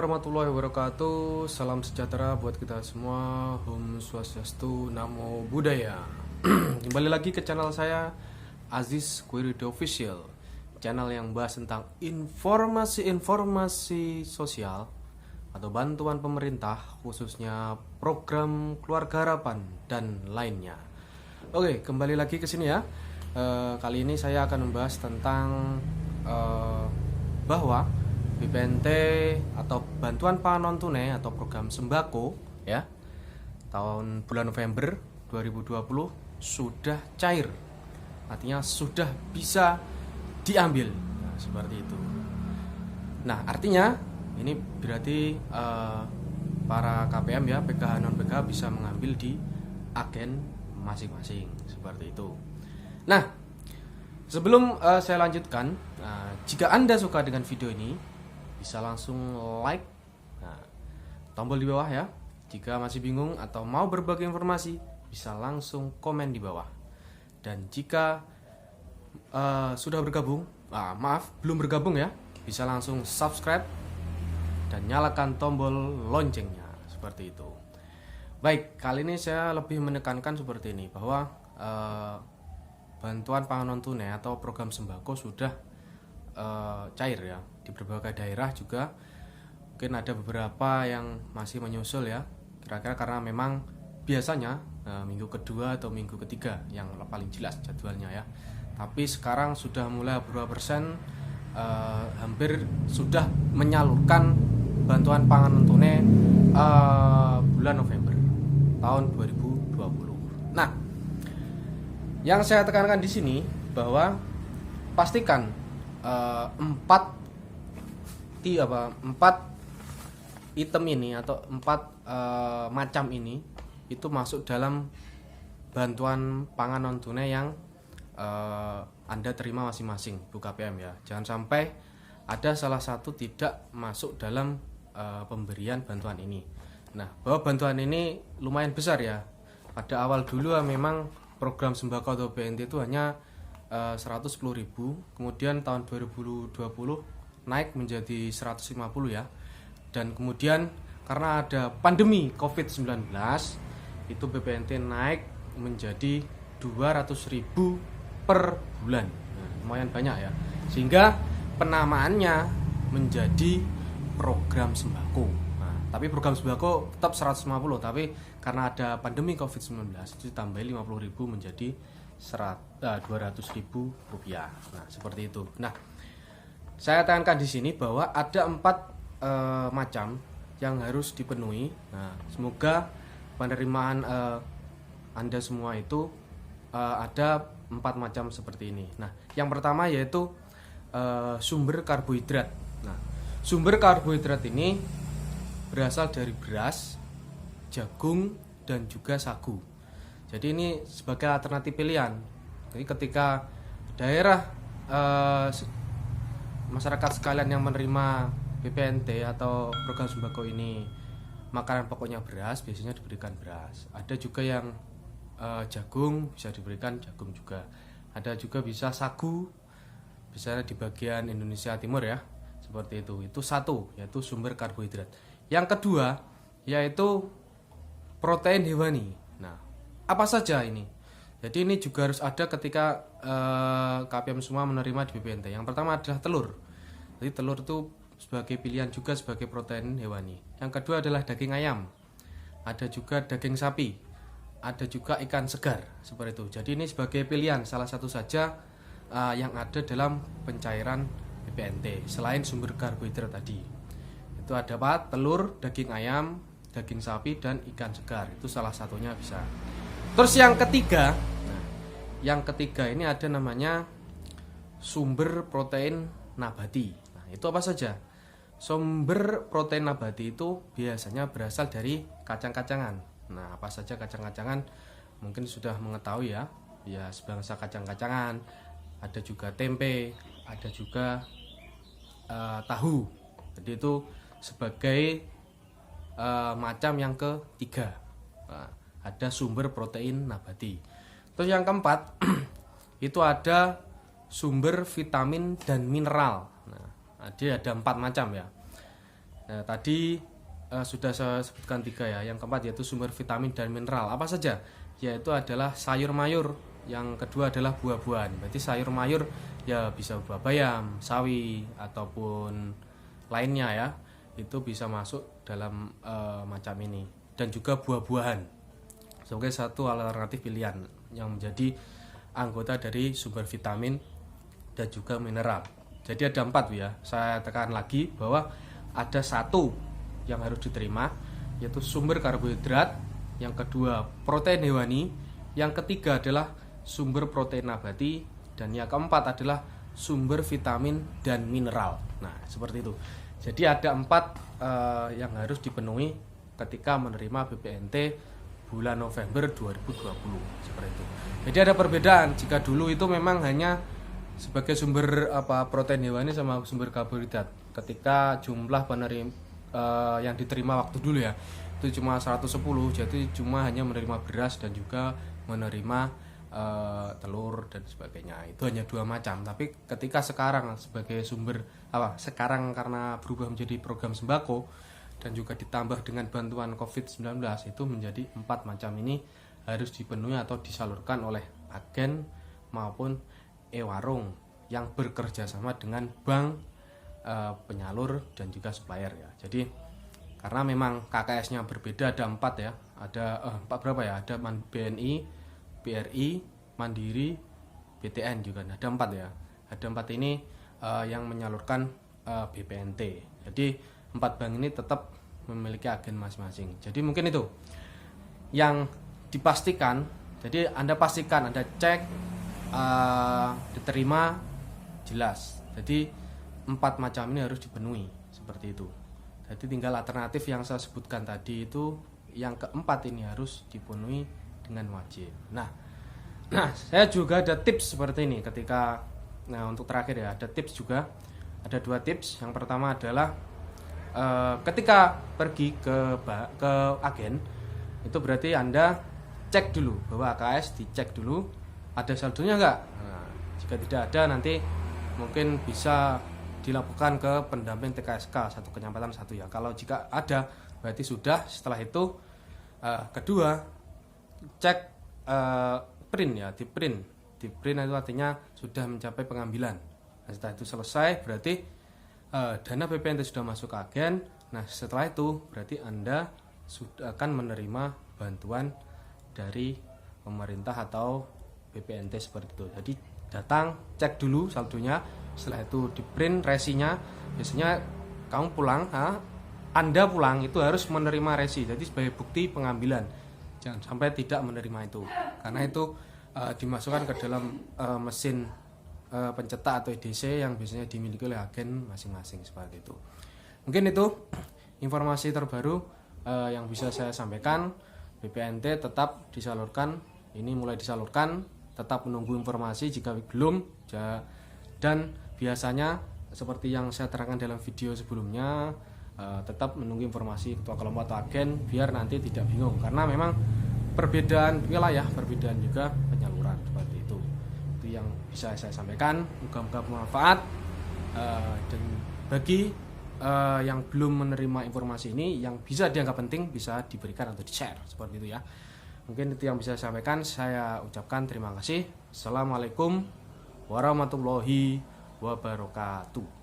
warahmatullahi wabarakatuh. Salam sejahtera buat kita semua. Om Swastiastu, Namo Buddhaya. Kembali lagi ke channel saya, Aziz Query Official. Channel yang bahas tentang informasi-informasi sosial atau bantuan pemerintah, khususnya program Keluarga Harapan dan lainnya. Oke, kembali lagi ke sini ya. Kali ini saya akan membahas tentang bahwa BPNT atau bantuan pangan non tunai atau program sembako ya tahun bulan November 2020 sudah cair, artinya sudah bisa diambil. Nah, seperti itu. Nah, artinya ini berarti para KPM ya, PKH non PKH bisa mengambil di agen masing-masing seperti itu. Nah, sebelum saya lanjutkan, jika Anda suka dengan video ini, bisa langsung like, tombol di bawah ya. Jika masih bingung atau mau berbagi informasi, bisa langsung komen di bawah. Dan jika sudah bergabung, belum bergabung ya, bisa langsung subscribe dan nyalakan tombol loncengnya seperti itu. Baik, kali ini saya lebih menekankan seperti ini bahwa bantuan pangan non tunai atau program sembako sudah cair ya di berbagai daerah juga. Mungkin ada beberapa yang masih menyusul ya, kira-kira karena memang biasanya minggu kedua atau minggu ketiga yang paling jelas jadwalnya ya. Tapi sekarang sudah mulai beberapa persen hampir sudah menyalurkan bantuan pangan non tunai bulan November tahun 2020. Nah, yang saya tekankan di sini bahwa pastikan empat item ini atau empat macam ini itu masuk dalam bantuan pangan non tunai yang Anda terima masing-masing Bu KPM ya. Jangan sampai ada salah satu tidak masuk dalam pemberian bantuan ini. Nah, bahwa bantuan ini lumayan besar ya. Pada awal dulu memang program sembako atau BNT itu hanya 110.000, kemudian tahun 2020 naik menjadi 150 ya. Dan kemudian karena ada pandemi COVID-19, itu BPNT naik menjadi 200.000 per bulan. Nah, lumayan banyak ya. Sehingga penamaannya menjadi program sembako. Nah, tapi program sembako tetap 150, tapi karena ada pandemi COVID-19 itu ditambah 50.000 menjadi 200.000 rupiah. Nah, seperti itu. Nah, saya tekankan di sini bahwa ada 4 macam yang harus dipenuhi. Nah, semoga penerimaan Anda semua itu ada 4 macam seperti ini. Nah, yang pertama yaitu sumber karbohidrat. Nah, sumber karbohidrat ini berasal dari beras, jagung, dan juga sagu. Jadi ini sebagai alternatif pilihan. Jadi ketika daerah masyarakat sekalian yang menerima BPNT atau program sembako ini makanan pokoknya beras, biasanya diberikan beras. Ada juga yang jagung, bisa diberikan jagung juga. Ada juga bisa sagu, biasanya di bagian Indonesia Timur ya, seperti itu. Itu satu, yaitu sumber karbohidrat. Yang kedua yaitu protein hewani. Nah, apa saja ini? Jadi ini juga harus ada ketika KPM semua menerima di BPNT. Yang pertama adalah telur. Jadi telur itu sebagai pilihan juga sebagai protein hewani. Yang kedua adalah daging ayam. Ada juga daging sapi. Ada juga ikan segar seperti itu. Jadi ini sebagai pilihan salah satu saja yang ada dalam pencairan BPNT selain sumber karbohidrat tadi. Itu ada apa? Telur, daging ayam, daging sapi, dan ikan segar. Itu salah satunya bisa. Terus yang ketiga, yang ketiga ini ada namanya sumber protein nabati. Nah, itu apa saja? Sumber protein nabati itu biasanya berasal dari kacang-kacangan. Nah, apa saja kacang-kacangan? Mungkin sudah mengetahui ya. Ya, sebangsa kacang-kacangan. Ada juga tempe, ada juga tahu. Jadi itu sebagai macam yang ketiga. Nah, ada sumber protein nabati. Terus yang keempat itu ada sumber vitamin dan mineral. Nah, dia ada 4 macam ya. Nah, tadi sudah saya sebutkan 3 ya. Yang keempat yaitu sumber vitamin dan mineral. Apa saja? Yaitu adalah sayur mayur. Yang kedua adalah buah-buahan. Berarti sayur mayur ya bisa buah bayam, sawi ataupun lainnya ya. Itu bisa masuk dalam macam ini. Dan juga buah-buahan sebagai satu alternatif pilihan yang menjadi anggota dari sumber vitamin dan juga mineral. Jadi ada 4 ya. Saya tekan lagi bahwa ada 1 yang harus diterima, yaitu sumber karbohidrat, yang kedua protein hewani, yang ketiga adalah sumber protein nabati, dan yang keempat adalah sumber vitamin dan mineral. Nah, seperti itu. Jadi ada 4 yang harus dipenuhi ketika menerima BPNT bulan November 2020, seperti itu. Jadi ada perbedaan. Jika dulu itu memang hanya sebagai sumber protein hewani sama sumber karbohidrat. Ketika jumlah penerima yang diterima waktu dulu ya itu cuma 110, jadi cuma hanya menerima beras dan juga menerima telur dan sebagainya. Itu hanya 2 macam. Tapi ketika sekarang sebagai sumber sekarang karena berubah menjadi program sembako dan juga ditambah dengan bantuan COVID-19, itu menjadi 4 macam ini harus dipenuhi atau disalurkan oleh agen maupun e-warung yang bekerja sama dengan bank, penyalur dan juga supplier ya. Jadi karena memang KKS-nya berbeda, ada 4 ya. Ada 4 berapa ya? Ada BNI, BRI, Mandiri, BTN juga. Ada 4 ya. Ada 4 ini yang menyalurkan BPNT. Jadi 4 bank ini tetap memiliki agen masing-masing. Jadi mungkin itu yang dipastikan. Jadi Anda pastikan, Anda cek diterima jelas. Jadi 4 macam ini harus dipenuhi seperti itu. Jadi tinggal alternatif yang saya sebutkan tadi itu yang keempat ini harus dipenuhi dengan wajib. Nah, saya juga ada tips seperti ini ketika untuk terakhir ya, ada tips juga. Ada 2 tips. Yang pertama adalah ketika pergi ke agen, itu berarti Anda cek dulu bahwa AKS, dicek dulu ada saldonya enggak. Nah, jika tidak ada nanti mungkin bisa dilakukan ke pendamping TKSK satu kenyampatan 1 ya. Kalau jika ada berarti sudah. Setelah itu kedua cek print ya, di print itu artinya sudah mencapai pengambilan. Nah, setelah itu selesai berarti dana BPNT sudah masuk ke agen. Nah, setelah itu berarti Anda sudah akan menerima bantuan dari pemerintah atau BPNT seperti itu. Jadi datang, cek dulu saldonya, setelah itu di print resinya. Biasanya kamu pulang, Anda pulang itu harus menerima resi, jadi sebagai bukti pengambilan. Jangan sampai tidak menerima itu, karena itu dimasukkan ke dalam mesin pencetak atau EDC yang biasanya dimiliki oleh agen masing-masing seperti itu. Mungkin itu informasi terbaru yang bisa saya sampaikan. BPNT tetap disalurkan, ini mulai disalurkan, tetap menunggu informasi jika belum. Dan biasanya seperti yang saya terangkan dalam video sebelumnya, tetap menunggu informasi ketua kelompok atau agen biar nanti tidak bingung, karena memang perbedaan wilayah, perbedaan juga penyaluran seperti itu. Itu yang bisa saya sampaikan. Moga-moga bermanfaat. Dan bagi yang belum menerima informasi ini, yang bisa dianggap penting, bisa diberikan atau di-share seperti itu ya. Mungkin itu yang bisa saya sampaikan. Saya ucapkan terima kasih. Assalamualaikum warahmatullahi wabarakatuh.